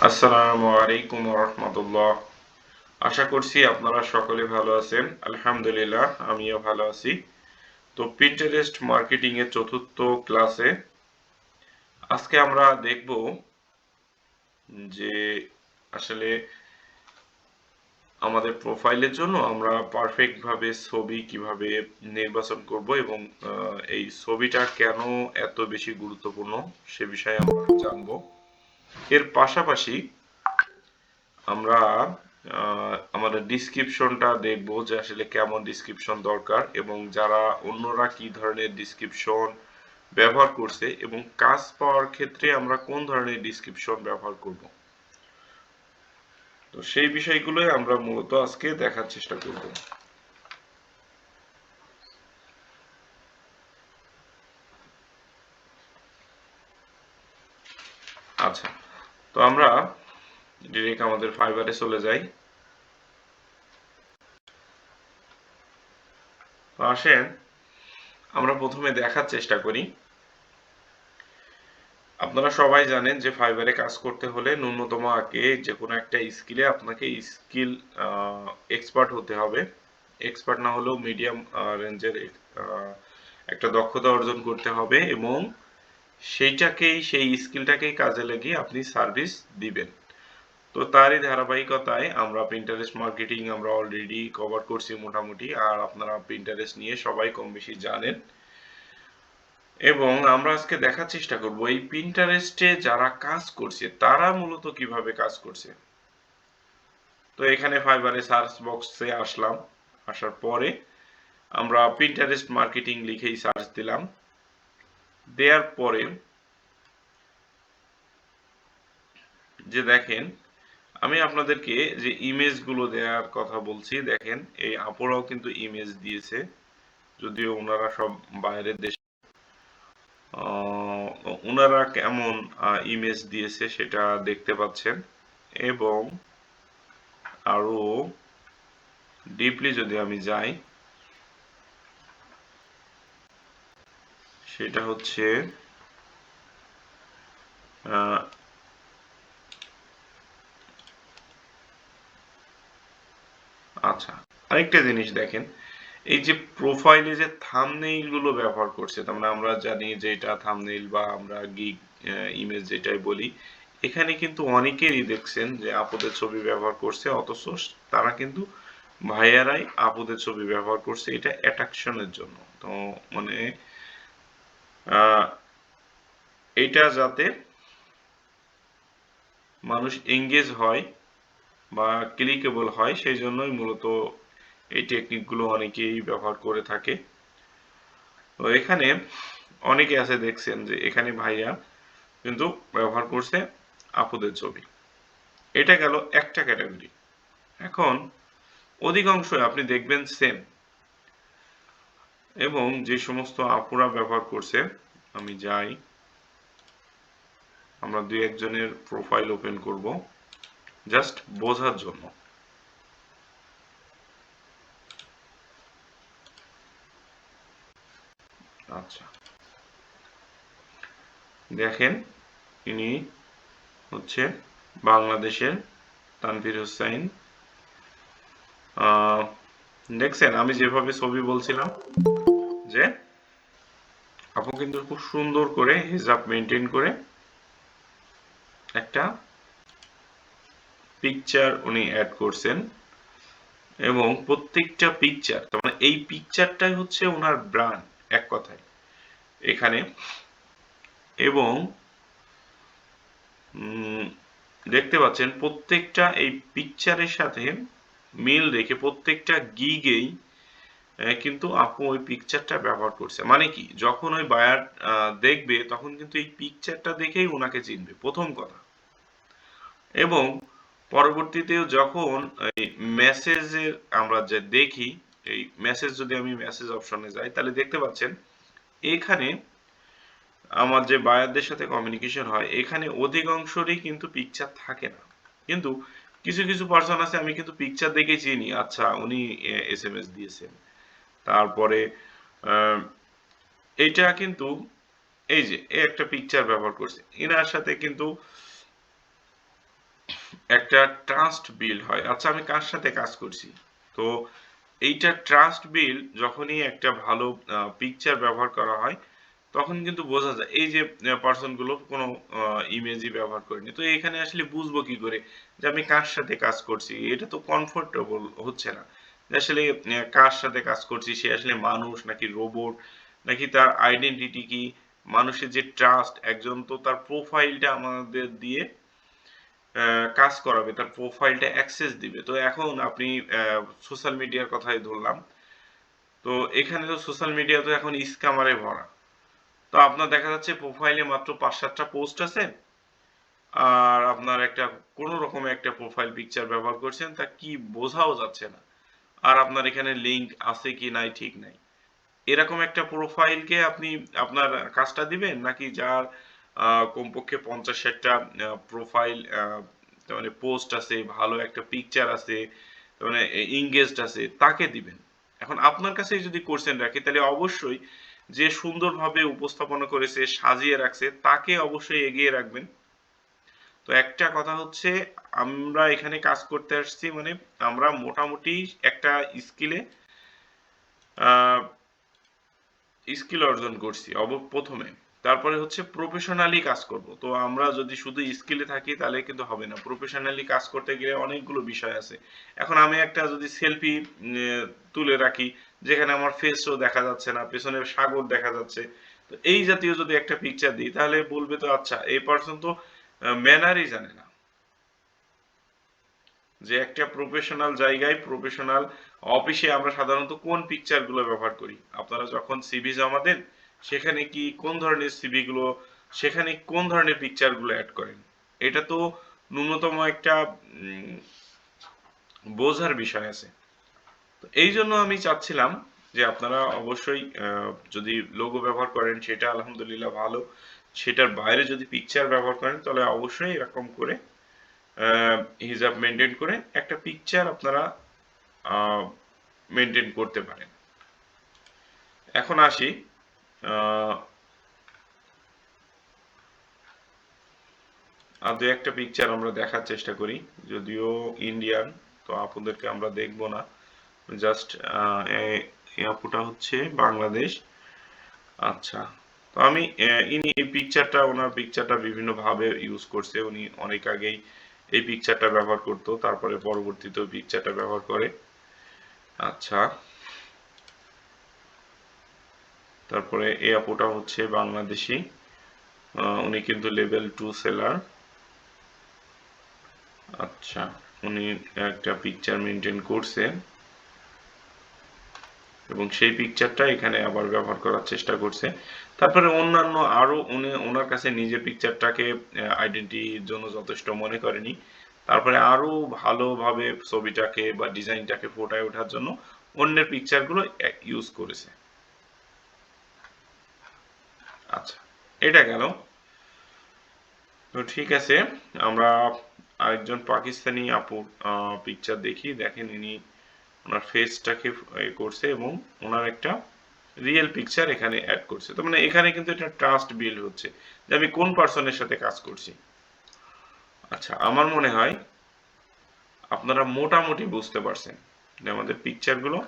আসসালামু আলাইকুম রহমতুল্লাহ। আশা করছি আপনারা সকলে ভালো আছেন। আলহামদুলিল্লাহ, আমিও ভালো আছি। তো পিন্টারেস্ট মার্কেটিং এর চতুর্থ ক্লাসে আজকে আমরা দেখব যে আসলে আমাদের প্রোফাইলের জন্য আমরা পারফেক্ট ভাবে ছবি কিভাবে নির্বাচন করব এবং এই ছবিটা কেন এত বেশি গুরুত্বপূর্ণ সে বিষয়ে আমরা জানবো। এর পাশাপাশি আমরা আমাদের ডিসক্রিপশনটা দেখবো যে আসলে কেমন ডিসক্রিপশন দরকার এবং যারা অন্যরা কি ধরনের ডিসক্রিপশন ব্যবহার করছে এবং কাজ পাওয়ার ক্ষেত্রে আমরা কোন ধরনের ডিসক্রিপশন ব্যবহার করব। তো সেই বিষয়গুলোই আমরা মূলত আজকে দেখার চেষ্টা করব। আচ্ছা, তো আমরা ডিরেক্ট আমাদের ফাইবারে চলে যাই। তো আসেন আমরা প্রথমে দেখার চেষ্টা করি। আপনারা সবাই জানেন যে ফাইবারে কাজ করতে হলে ন্যূনতম আগে যে কোনো একটা স্কিলে আপনাকে স্কিল এক্সপার্ট হতে হবে। এক্সপার্ট না হলেও মিডিয়াম রেঞ্জের একটা দক্ষতা অর্জন করতে হবে এবং সেই স্কিলটাকেই কাজে লাগিয়ে আপনি সার্ভিস দিবেন। তো তারই ধারাবাহিকতায় আমরা পিন্টারেস্ট মার্কেটিং আমরা অলরেডি কভার করছি মোটামুটি, আর আপনারা পিন্টারেস্ট নিয়ে সবাই কম বেশি জানেন এবং আমরা আজকে দেখার চেষ্টা করব এই পিন্টারেস্টে যারা কাজ করছে তারা মূলত কিভাবে কাজ করছে। তো এখানে ফাইবারে সার্চ বক্সে আসলাম, আসার পরে আমরা পিন্টারেস্ট মার্কেটিং লিখেই সার্চ দিলাম। দেওয়ার পরে যে দেখেন আমি আপনাদেরকে যে ইমেজগুলো দেওয়ার কথা বলছি, দেখেন এই আপুরাও কিন্তু ইমেজ দিয়েছে, যদিও ওনারা সব বাইরের দেশ। ওনারা কেমন ইমেজ দিয়েছে সেটা দেখতে পাচ্ছেন এবং আরো ডিপলি যদি আমি যাই সেটা হচ্ছে আচ্ছা, আরেকটা জিনিস দেখেন, এই যে প্রোফাইলে যে থাম্বনেইল গুলো ব্যবহার করছে, তার মানে আমরা জানি যে এটা থাম্বনেইল বা আমরা গিগ ইমেজ যেটাই বলি, এখানে কিন্তু অনেকেরই দেখছেন যে আপুদের ছবি ব্যবহার করছে, অথচ তারা কিন্তু ভাইয়ারাই আপুদের ছবি ব্যবহার করছে এটা অ্যাট্রাকশনের জন্য। তো মানে এটা যাতে মানুষ এঙ্গেজ হয় বা ক্লিকেবল হয় সেই জন্যই মূলত এই টেকনিকগুলো অনেকেই ব্যবহার করে থাকে। তো এখানে অনেকে আছে দেখছেন যে এখানে ভাইয়া কিন্তু ব্যবহার করছে আপুদের ছবি। এটা গেল একটা ক্যাটাগরি। এখন অধিকাংশ আপনি দেখবেন সেম, এবং যে সমস্ত আপুরা ব্যবহার করছে, আমি যাই, আমরা দুই একজনের প্রোফাইল ওপেন করব জাস্ট বোঝার জন্য। আচ্ছা, দেখেন ইনি হচ্ছে বাংলাদেশের তানভীর হোসাইন। দেখছেন আমি যেভাবে ছবি বলছিলাম যে আপু কিন্তু খুব সুন্দর করে হিজাব মেনটেন করে একটা পিকচার উনি অ্যাড করছেন এবং প্রত্যেকটা পিকচার, তার মানে এই পিকচারটাই হচ্ছে ওনার ব্র্যান্ড এক কথায় এখানে। এবং দেখতে পাচ্ছেন প্রত্যেকটা এই পিকচারের সাথে মিল রেখে প্রত্যেকটা গিগেই কিন্তু আপু ওই পিকচারটা ব্যবহার করছে। মানে কি, যখন ওই বায়ার দেখবে তখন কিন্তু এই পিকচারটা দেখেই ওনাকে চিনবে প্রথম কথা। এবং পরবর্তীতেও যখন এই মেসেজের আমরা যে দেখি, এই মেসেজ যদি আমি মেসেজ অপশনে যাই তাহলে দেখতে পাচ্ছেন এখানে আমার যে বায়ারদের সাথে কমিউনিকেশন হয় এখানে অধিকাংশরই কিন্তু পিকচার থাকে না, কিন্তু কিছু কিছু পার্সন আছে আমি কিন্তু পিকচার দেখে চিনি, আচ্ছা উনি এসএমএস দিয়েছেন। তারপরে এইটা কিন্তু এই যে একটা পিকচার ব্যবহার করছে, এনার সাথে কিন্তু একটা ট্রাস্ট বিল্ড হয়। আচ্ছা, আমি কার সাথে কাজ করছি? তো এইটা ট্রাস্ট বিল্ড যখনই একটা ভালো পিকচার ব্যবহার করা হয়, তখন কিন্তু বোঝা যায়। এই যে পার্সন গুলো কোনো ইমেজই ব্যবহার করেনি, তো এখানে আসলে বুঝবো কি করে যে আমি কার সাথে কাজ করছি? এটা তো কমফোর্টেবল হচ্ছে না যে আসলে কার সাথে কাজ করছি, সে আসলে মানুষ নাকি রোবট, নাকি তার আইডেন্টিটি কি, মানুষের যে ট্রাস্ট, একজন তো তার প্রোফাইলটা আমাদের দিয়ে কাজ করাবে, তার প্রোফাইলটা অ্যাক্সেস দিবে। তো এখন আপনি সোশ্যাল মিডিয়ার কথাই ধরলাম, তো এখানে তো সোশ্যাল মিডিয়া তো এখন স্ক্যামারে ভরা। তো আপনার দেখা যাচ্ছে প্রোফাইলে মাত্র ৫-৭টা পোস্ট আছে, আর আপনার একটা কোনো রকমে একটা প্রোফাইল পিকচার ব্যবহার করছেন, তা কি বোঝাও যাচ্ছে না। আর আপনার এখানে লিঙ্ক আছে কি নাই ঠিক নাই। এরকম একটা প্রোফাইলকে আপনি আপনার কাজটা দিবেন, নাকি যার কমপক্ষে ৫০-৬০টা প্রোফাইল মানে পোস্ট আছে, ভালো একটা পিকচার আছে, মানে ইংগেজড আছে, তাকে দিবেন? এখন আপনার কাছে যদি কোশ্চেন রাখি, তাহলে অবশ্যই যে সুন্দরভাবে উপস্থাপনা করেছে, সাজিয়ে রাখছে, তাকে অবশ্যই এগিয়ে রাখবেন। তো একটা কথা হচ্ছে, আমরা এখানে কাজ করতে আসছি মানে আমরা মোটামুটি একটা স্কিলে স্কিল অর্জন করছি প্রথমে, তারপরে হচ্ছে প্রফেশনালি কাজ করব। তো আমরা যদি শুধু স্কিলে থাকি তাহলে কিন্তু হবে না, প্রফেশনালি কাজ করতে গেলে অনেকগুলো বিষয় আছে। এখন আমি একটা যদি সেলফি তুলে রাখি, যেখানে আমার ফেসও দেখা যাচ্ছে না, পেছনে সাগর দেখা যাচ্ছে, তো এই জাতীয় যদি একটা পিকচার দিই, তাহলে বলবে তো আচ্ছা এই পার্সন তো ম্যানারই জানে না। যে একটা প্রফেশনাল জায়গায়, প্রফেশনাল অফিসে আমরা সাধারণত কোন পিকচার গুলো ব্যবহার করি? আপনারা যখন সিভি জমা দেন, সেখানে কি কোন ধরনের সিভি গুলো, সেখানে কোন ধরনের পিকচার গুলো অ্যাড করেন? এটা তো ন্যূনতম একটা উম, বোঝার বিষয় আছে। তো এই জন্য আমি চাচ্ছিলাম যে আপনারা অবশ্যই যদি লোগো ব্যবহার করেন সেটা আলহামদুলিল্লাহ ভালো, সেটার বাইরে যদি পিকচার ব্যবহার করেন তাহলে অবশ্যই এরকম করে হিসাব মেনটেন করে একটা পিকচার আপনারা মেনটেন করতে পারেন। এখন আসি, আহ, আর দু একটা পিকচার আমরা দেখার চেষ্টা করি, যদিও ইন্ডিয়ান, তো আপনাদেরকে আমরা দেখবো না, জাস্ট এই আপুটা হচ্ছে বাংলাদেশ। আচ্ছা, তো আমি ইনি এই পিকচারটা, ওনার পিকচারটা বিভিন্ন ভাবে ইউজ করছে, উনি অনেক আগেই এই পিকচারটা ব্যবহার করতো, তারপরে পরবর্তীতে পিকচারটা ব্যবহার করে। আচ্ছা, তারপরে এই আপুটা হচ্ছে বাংলাদেশি, উনি কিন্তু লেভেল 2 সেলার। আচ্ছা, উনি একটা পিকচার মেনটেন করছে এবং সেই পিকচারটা এখানে আবার ব্যবহার করার চেষ্টা করছে। তারপরে অন্যান্য আরো, উনি ওনার কাছে নিজের পিকচারটাকে আইডেন্টিটির জন্য যথেষ্ট মনে করেনি, তারপরে আরো ভালোভাবে ছবিটাকে বা ডিজাইনটাকে ফুটায় ওঠার জন্য অন্যের পিকচারগুলো ইউজ করেছে। আচ্ছা, এটা গেল। তো ঠিক আছে, আমরা আরেকজন পাকিস্তানি আপুর পিকচার দেখি। দেখেন ইনি ওনার ফেসটাকে করছে এবং ওনার একটা রিয়েল পিকচার এখানে অ্যাড করছে। তো মানে এখানে কিন্তু এটা ট্রাস্ট বিল্ড হচ্ছে যে আমি কোন পার্সনের সাথে কাজ করছি। আচ্ছা, আমার মনে হয় আপনারা মোটামুটি বুঝতে পারছেন যে আমাদের পিকচারগুলো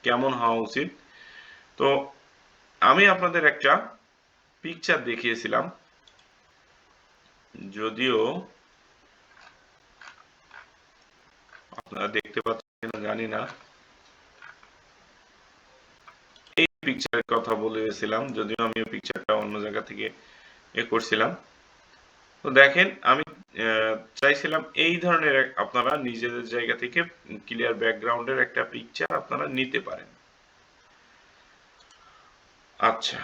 কেমন হওয়া উচিত। তো আমি আপনাদের একটা পিকচার দেখিয়েছিলাম, যদিও আপনারা দেখতে পাচ্ছেন জানি না। এই পিকচারের কথা বলেছিলাম, যদিও আমি পিকচারটা অন্য জায়গা থেকে করছিলাম। তো দেখেন আমি চাইছিলাম এই ধরনের আপনারা নিজেদের জায়গা থেকে ক্লিয়ার ব্যাকগ্রাউন্ডের একটা পিকচার আপনারা নিতে পারেন। আচ্ছা,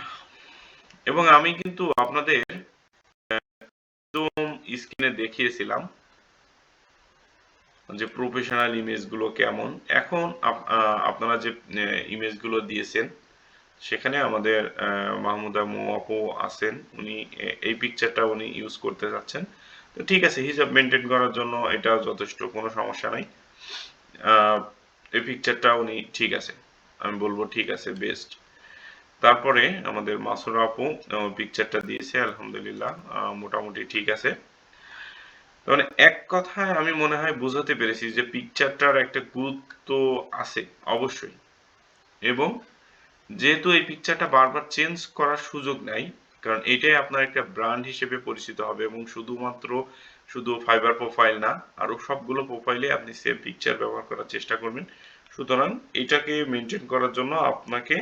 এবং আমি কিন্তু আপনাদের একদম স্ক্রিনে দেখিয়েছিলাম যে প্রফেশনাল ইমেজগুলো কেমন। এখন আপনারা যে ইমেজগুলো দিয়েছেন, সেখানে আমাদের মাহমুদা মৌ আপু আছেন, উনি এই পিকচারটা উনি ইউজ করতে যাচ্ছেন। তো ঠিক আছে, হিসাব মেনটেন করার জন্য এটা যথেষ্ট, কোনো সমস্যা নাই। আহ, এই পিকচারটা উনি ঠিক আছে, আমি বলবো ঠিক আছে, বেস্ট। তারপরে আমাদের মাসুরা আপু পিকচারটা দিয়েছে, আলহামদুলিল্লাহ মোটামুটি ঠিক আছে। মানে এক কথায় আমি মনে হয় বোঝাতে পেরেছি যে পিকচারটার একটা গুরুত্ব আছে অবশ্যই, এবং যেহেতু এই পিকচারটা বারবার চেঞ্জ করার সুযোগ নাই, কারণ এটাই আপনার একটা ব্র্যান্ড হিসেবে পরিচিত হবে, এবং শুধু ফাইবার প্রোফাইল না, আরো সবগুলো প্রোফাইলে আপনি সেম পিকচার ব্যবহার করার চেষ্টা করবেন। সুতরাং এটাকে মেনটেন করার জন্য আপনাকে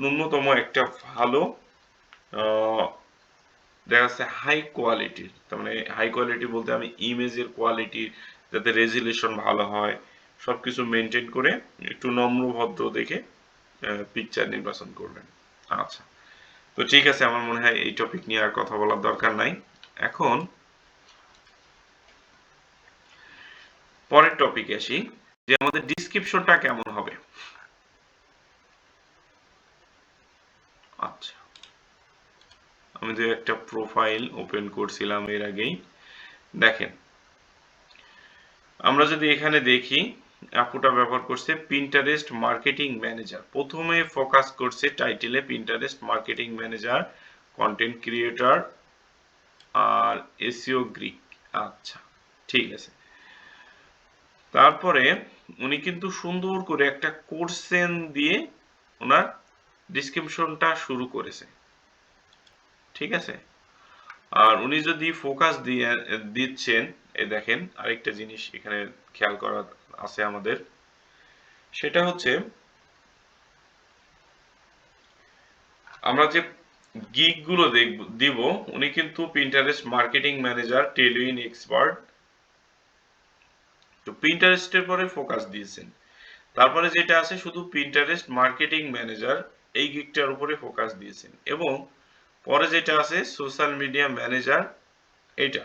ন্যূনতম একটা ভালো দেখা যাচ্ছে হাই কোয়ালিটির, তার মানে হাই কোয়ালিটি বলতে আমি ইমেজের কোয়ালিটি যাতে রেজুলেশন ভালো হয় সবকিছু মেনটেন করে একটু নম্র ভদ্র দেখে পিকচার নির্বাচন করবেন। আচ্ছা, তো ঠিক আছে, আমার মনে হয় এই টপিক নিয়ে আর কথা বলার দরকার নাই। এখন পরের টপিকে আসি, যে আমাদের ডিসক্রিপশনটা কেমন হবে। আচ্ছা, আমি যে একটা প্রোফাইল ওপেন করছিলাম এর আগেই, দেখেন আমরা যদি এখানে দেখি আপুটা ব্যবহার করছে পিন্টারেস্ট মার্কেটিং ম্যানেজার, প্রথমে ফোকাস করছে টাইটেলে Pinterest marketing manager, content creator আর এসইও গ্রিক। আচ্ছা, ঠিক আছে। তারপরে উনি কিন্তু সুন্দর করে একটা কোর্সেন দিয়ে ওনার ডিসক্রিপশনটা শুরু করেছে, ঠিক আছে। আর উনি যদি ফোকাস দিয়ে দিচ্ছেন, দেখেন আরেকটা জিনিস এখানে খেয়াল করা আছে আমাদের, সেটা হচ্ছে আমরা যে গিগ গুলো দিব, উনি কিন্তু Pinterest marketing manager, Tailwind expert, তো পিন্টারেস্টের পরে ফোকাস দিয়েছেন। তারপরে যেটা আছে শুধু পিন্টারেস্ট মার্কেটিং ম্যানেজার, এই গিগটার উপরে ফোকাস দিয়েছেন, এবং পরে যেটা আছে সোশ্যাল মিডিয়া ম্যানেজার, এটা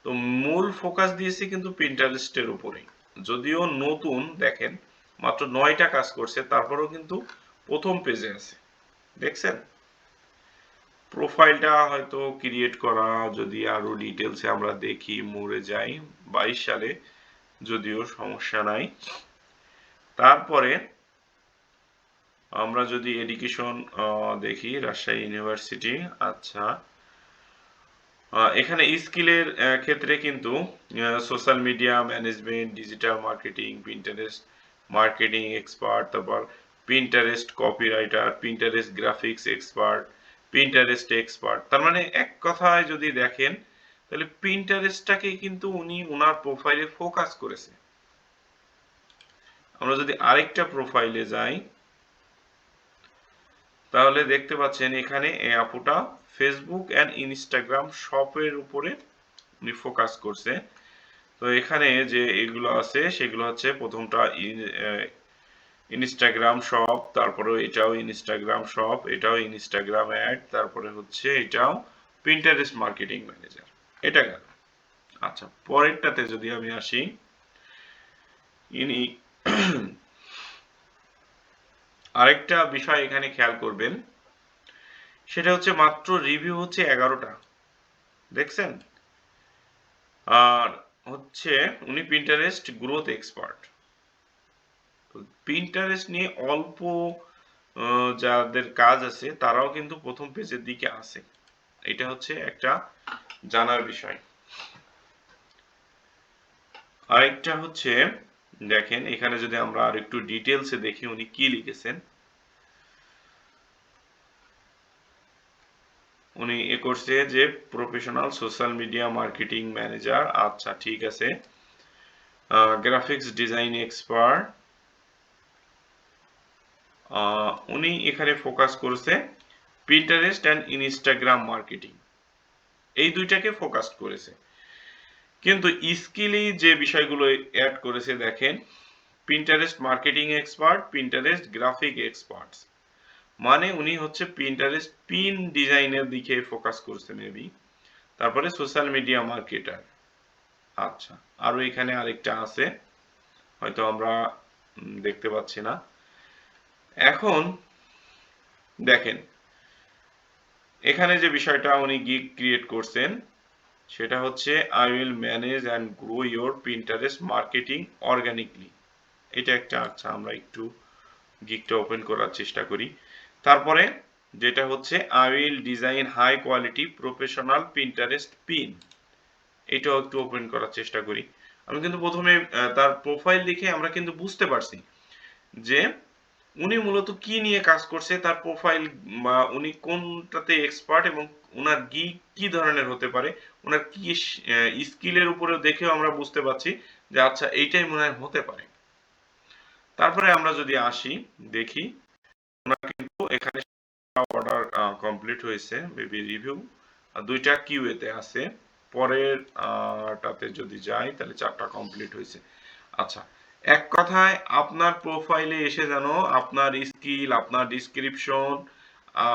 তো মূল ফোকাস দিয়েছে কিন্তু পিন্টারেস্টের উপরে। যদিও নতুন, দেখেন মাত্র 9টা কাজ করছে, তারপরেও কিন্তু প্রথম পেজে আছে, দেখছেন। প্রোফাইলটা হয়তো ক্রিয়েট করা যদি আরো ডিটেলসে আমরা দেখি, মরে যাই 22 সালে, যদিও সমস্যা নাই। তারপরে আমরা যদি এডুকেশন দেখি, রাজশাহী ইউনিভার্সিটি। আচ্ছা, এখানে স্কিলের ক্ষেত্রে কিন্তু social media management, digital marketing, Pinterest marketing expert, তারপর Pinterest copywriter, Pinterest graphics expert, Pinterest expert. তার মানে এক কথায় যদি দেখেন, তাহলে পিন্টারেস্টটাকে কিন্তু উনি ওনার প্রোফাইলে ফোকাস করেছে। আমরা যদি আরেকটা প্রোফাইলে যাই, তাহলে দেখতে পাচ্ছেন এখানে এই আপুটা ফেসবুক এন্ড ইনস্টাগ্রাম শপের উপরে উনি ফোকাস করছে। তো এখানে যে এগুলো আছে সেগুলো হচ্ছে, প্রথমটা ইনস্টাগ্রাম শপ, তারপরে এটাও ইনস্টাগ্রাম শপ, এটাও ইনস্টাগ্রাম অ্যাড, তারপরে হচ্ছে এটাও পিন্টারেস্ট মার্কেটিং ম্যানেজার, এটা গেল। আচ্ছা, পরেরটাতে যদি আমি আসি, ইনি আরেকটা বিষয় এখানে খেয়াল করবেন, সেটা হচ্ছে মাত্র রিভিউ হচ্ছে 11টা, দেখছেন। আর হচ্ছে উনি পিন্টারেস্ট গ্রোথ এক্সপার্ট। পিন্টারেস্ট নিয়ে অল্প যাদের কাজ আছে তারাও কিন্তু প্রথম পেজের দিকে আছে, এটা হচ্ছে একটা জানার বিষয়। আরেকটা হচ্ছে, দেখেন এখানে যদি আমরা আরেকটু ডিটেলসে দেখি উনি কি লিখেছেন। উনি এ করছে যে professional social media marketing manager. আচ্ছা, ঠিক আছে। গ্রাফিক্স ডিজাইন এক্সপার্ট, উনি এখানে ফোকাস করেছে পিন্টারেস্ট এন্ড ইনস্টাগ্রাম মার্কেটিং, এই দুইটাকে ফোকাস করেছে। কিন্তু স্কিলি যে বিষয়গুলো অ্যাড করেছে, দেখেন Pinterest marketing expert, Pinterest graphic experts, মানে উনি হচ্ছে পিন্টারেস্ট পিন ডিজাইনের দিকে ফোকাস করছে মেবি। তারপরে সোশ্যাল মিডিয়া মার্কেটার। আচ্ছা, আরো এখানে আরেকটা আছে, হয়তো আমরা দেখতে পাচ্ছি না। এখন দেখেন এখানে যে বিষয়টা উনি গিগ ক্রিয়েট করছেন, সেটা হচ্ছে I will manage and grow your Pinterest marketing organically, এটা একটা। আচ্ছা, আমরা একটু গিগটা ওপেন করার চেষ্টা করি। তারপরে যেটা হচ্ছে I will design high quality professional Pinterest pin, এটাও একটু ওপেন করার চেষ্টা করি। আমি কিন্তু প্রথমে তার প্রোফাইল দেখে আমরা কিন্তু বুঝতে পারছি যে উনি মূলত কি নিয়ে কাজ করছে, তার প্রোফাইল বা উনি কোনটাতে এক্সপার্ট এবং ওনার কি ধরনের হতে পারে, ওনার কি স্কিলের উপরে দেখেও আমরা বুঝতে পারছি যে আচ্ছা এইটাই মনে হয় হতে পারে। তারপরে আমরা যদি আসি দেখি ওনার কিন্তু এখানে অর্ডার কমপ্লিট হয়েছে, বেবি রিভিউ দুইটা কিউএতে আছে। পরের টাতে যদি যাই তাহলে 4টা কমপ্লিট হয়েছে। আচ্ছা, এক কথায় আপনার প্রোফাইলে এসে যেন আপনার স্কিল, আপনার ডিসক্রিপশন,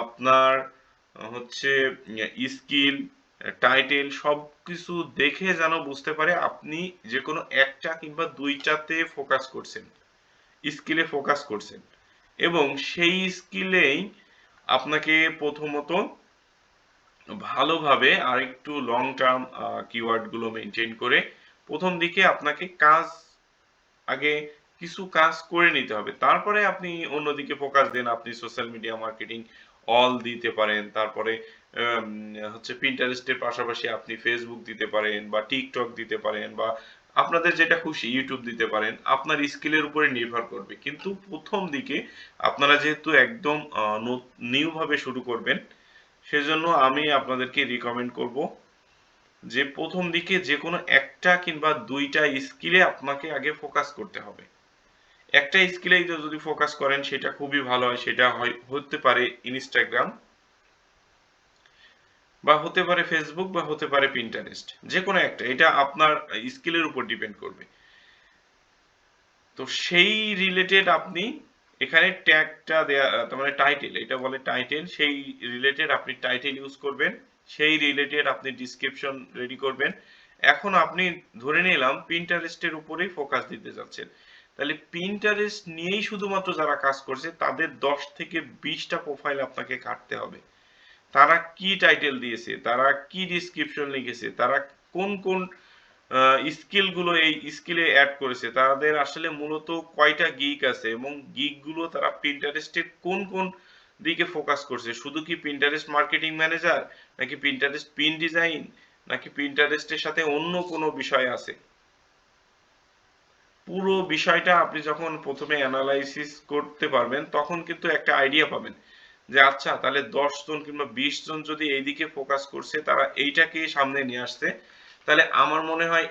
আপনার হচ্ছে স্কিল, টাইটেল সবকিছু দেখে যেন বুঝতে পারে আপনি যে কোনো একটা কিংবা দুইটাতে ফোকাস করছেন, স্কিলে ফোকাস করছেন, এবং সেই স্কিলেই আপনাকে প্রথমত ভালোভাবে আর একটু লং টার্ম কিওয়ার্ড গুলো মেনটেন করে প্রথম দিকে আপনাকে আগে কিছু কাজ করে নিতে হবে, তারপরে আপনি অন্যদিকে ফোকাস দেন। আপনি সোশ্যাল মিডিয়া মার্কেটিং অল দিতে পারেন, তারপরে হচ্ছে পিন্টারেস্টের পাশাপাশি আপনি ফেসবুক দিতে পারেন বা টিকটক দিতে পারেন বা আপনাদের যেটা খুশি ইউটিউব দিতে পারেন, আপনার স্কিলের উপরে নির্ভর করবে। কিন্তু প্রথম দিকে আপনারা যেহেতু একদম নিউ ভাবে শুরু করবেন, সেজন্য আমি আপনাদেরকে রিকমেন্ড করব যে প্রথম দিকে যে কোনো একটা কিংবা দুইটা স্কিলে আপনাকে আগে ফোকাস করতে হবে। একটা স্কিলেই যদি ফোকাস করেন সেটা খুবই ভালো হয়। সেটা হতে পারে ইনস্টাগ্রাম বা হতে পারে ফেসবুক বা হতে পারে পিন্টারেস্ট, যে কোনো একটা। এটা আপনার স্কিলের উপর ডিপেন্ড করবে। তো সেই রিলেটেড আপনি এখানে ট্যাগটা দেয়া, তার মানে টাইটেল, এটা বলে টাইটেল, সেই রিলেটেড আপনি টাইটেল ইউজ করবেন, সেই রিলেটেড আপনি ডিসক্রিপশন রেডি করবেন। এখন আপনি ধরে নিলাম পিন্টারেস্টের উপরেই ফোকাস দিতে যাচ্ছেন, তাহলে পিন্টারেস্ট নিয়েই শুধুমাত্র যারা কাজ করছে তাদের 10 থেকে 20টা প্রোফাইল আপনাকে কাটতে হবে। তারা কি টাইটেল দিয়েছে, তারা কি ডিসক্রিপশন লিখেছে, তারা কোন কোন স্কিল গুলো এই স্কিলে অ্যাড করেছে, তাদের আসলে মূলত কয়টা গিগ আছে এবং গিগ গুলো তারা পিন্টারেস্টে কোন কোন দিকে ফোকাস করছে। শুধু কি পিন্টারেস্ট মার্কেটিং ম্যানেজার, নাকি পিন্টারেস্ট পিন ডিজাইন, নাকি পিন্টারেস্টের সাথে অন্য কোনো বিষয় আছে। পুরো বিষয়টা আপনি যখন প্রথমে অ্যানালাইসিস করতে পারবেন তখন কিন্তু একটা আইডিয়া পাবেন যে আচ্ছা তাহলে 10 জন কিংবা 20 জন যদি এইদিকে ফোকাস করছে, তারা এইটাকে সামনে নিয়ে আসছে, তাহলে আমার মনে হয়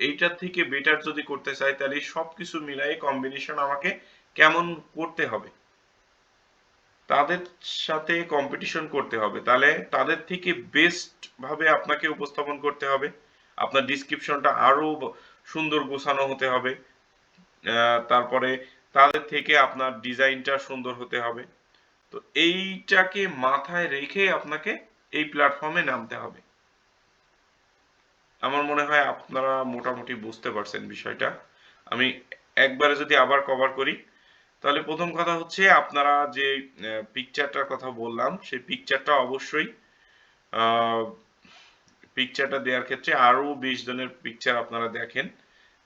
এইটার থেকে বেটার যদি করতে চাই তাহলে সবকিছু মিলাই কম্বিনেশন আমাকে কেমন করতে হবে, তাদের সাথে কম্পিটিশন করতে হবে, তাহলে তাদের থেকে বেস্ট ভাবে আপনাকে উপস্থাপন করতে হবে। আপনার ডিসক্রিপশনটা আরো সুন্দর গোছানো হতে হবে। তারপরে তাদের থেকে আপনার ডিজাইনটা সুন্দর হতে হবে। তো এইটাকে মাথায় রেখে আপনাকে এই প্ল্যাটফর্মে নামতে হবে। আমার মনে হয় আপনারা মোটামুটি বুঝতে পারছেন বিষয়টা। আমি একবারে যদি আবার কভার করি, তাহলে প্রথম কথা হচ্ছে আপনারা যে পিকচারটার কথা বললাম সেই পিকচারটা অবশ্যই পিকচারটা দেওয়ার ক্ষেত্রে আরো 20 জনের পিকচার আপনারা দেখেন,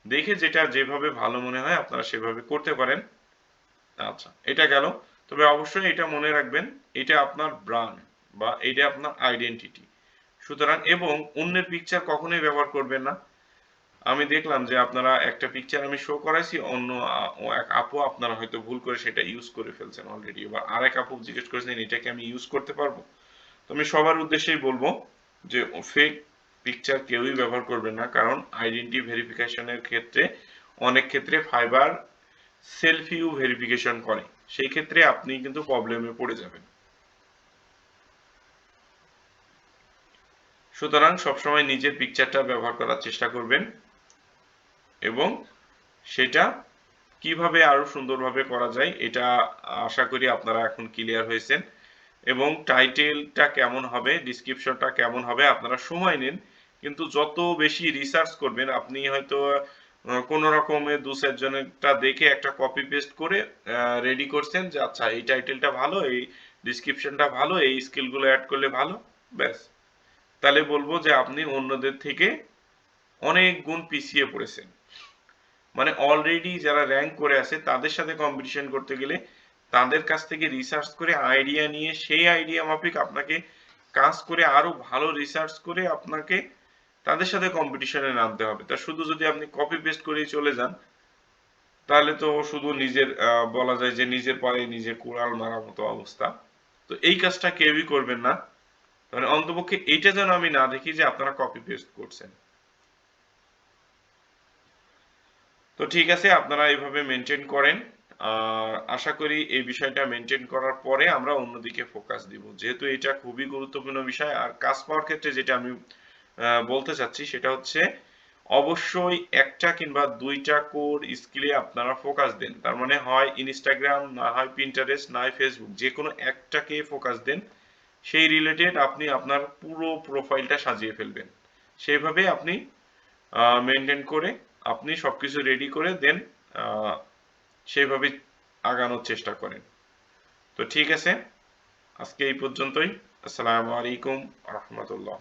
দেখে যেটা যেভাবে ভালো মনে হয় আপনারা সেভাবে করতে পারেন। আচ্ছা, এটা গেল। তবে অবশ্যই এটা মনে রাখবেন, এটা আপনার ব্র্যান্ড বা এটা আপনার আইডেন্টিটি। সুতরাং এবং অন্যের পিকচার কখনোই ব্যবহার করবেন না। আমি দেখলাম যে আপনারা একটা পিকচার আমি শো করাইছি, অন্য এক আপু আপনারা হয়তো ভুল করে সেটা ইউজ করে ফেলছেন অলরেডি, বা আরেক আপু জিজ্ঞেস করেছেন এটাকে আমি ইউজ করতে পারবো। তো আমি সবার উদ্দেশ্যেই বলবো যে ফেক পিকচার কেউই ব্যবহার করবেন না, কারণ আইডেন্টি ভেরিফিকেশনের ক্ষেত্রে অনেক ক্ষেত্রে ফাইবার সেলফ ইউ ভেরিফিকেশন করে, সেই ক্ষেত্রে আপনি কিন্তু প্রবলেমে পড়ে যাবেন। সুতরাং সবসময় নিজের পিকচারটা ব্যবহার করার চেষ্টা করবেন এবং সেটা কিভাবে আরো সুন্দরভাবে করা যায় এটা আশা করি আপনারা এখন ক্লিয়ার হয়েছেন। এবং টাইটেলটা কেমন হবে, ডিসক্রিপশনটা কেমন হবে আপনারা সময় নিন, কিন্তু যত বেশি রিসার্চ করবেন আপনি হয়তো কোনো রকমের দু চারজনেরটা দেখে একটা কপি পেস্ট করে রেডি করছেন যে আচ্ছা এই টাইটেলটা ভালো, এই ডিসক্রিপশনটা ভালো, এই স্কিলগুলো অ্যাড করলে ভালো, ব্যাস। তাহলে বলবো যে আপনি অন্যদের থেকে অনেক গুণ পিছিয়ে পড়েছেন। মানে অলরেডি যারা র্যাঙ্ক করে আছে তাদের সাথে কম্পিটিশন করতে গেলে তাদের কাছ থেকে রিসার্চ করে আইডিয়া নিয়ে সেই আইডিয়া মাফিক আপনাকে কাজ করে আরো ভালো রিসার্চ করে আপনাকে তাদের সাথে কম্পিটিশনে নামতে হবে। তা শুধু যদি আপনি কপি পেস্ট করেই চলে যান তাহলে তো শুধু নিজের বলা যায় যে নিজের পায়ে নিজে কুড়াল মারার মতো অবস্থা। তো এই কাজটা কেউই করবেন না। মানে অন্তপক্ষে এইটা যেন আমি না দেখি যে আপনারা কপি পেস্ট করছেন। তো ঠিক আছে, আপনারা এইভাবে মেনটেন করেন। আর আশা করি এই বিষয়টা মেনটেন করার পরে আমরা অন্যদিকে ফোকাস দিব, যেহেতু এটা খুবই গুরুত্বপূর্ণ বিষয়। আর কাজ পাওয়ার ক্ষেত্রে যেটা আমি বলতে চাচ্ছি সেটা হচ্ছে অবশ্যই একটা কিংবা দুইটা কোর স্কিলে আপনারা ফোকাস দেন। তার মানে হয় ইনস্টাগ্রাম, না হয় পিন্টারেস্ট, না হয় ফেসবুক, যে কোনো একটাকে ফোকাস দেন। সেই রিলেটেড আপনি আপনার পুরো প্রোফাইলটা সাজিয়ে ফেলবেন। সেইভাবে আপনি মেনটেন করে আপনি সবকিছু রেডি করে দেন সেইভাবে আগানোর চেষ্টা করেন। তো ঠিক আছে, আজকে এই পর্যন্তই। আসসালামু আলাইকুম রহমতুল্লাহ।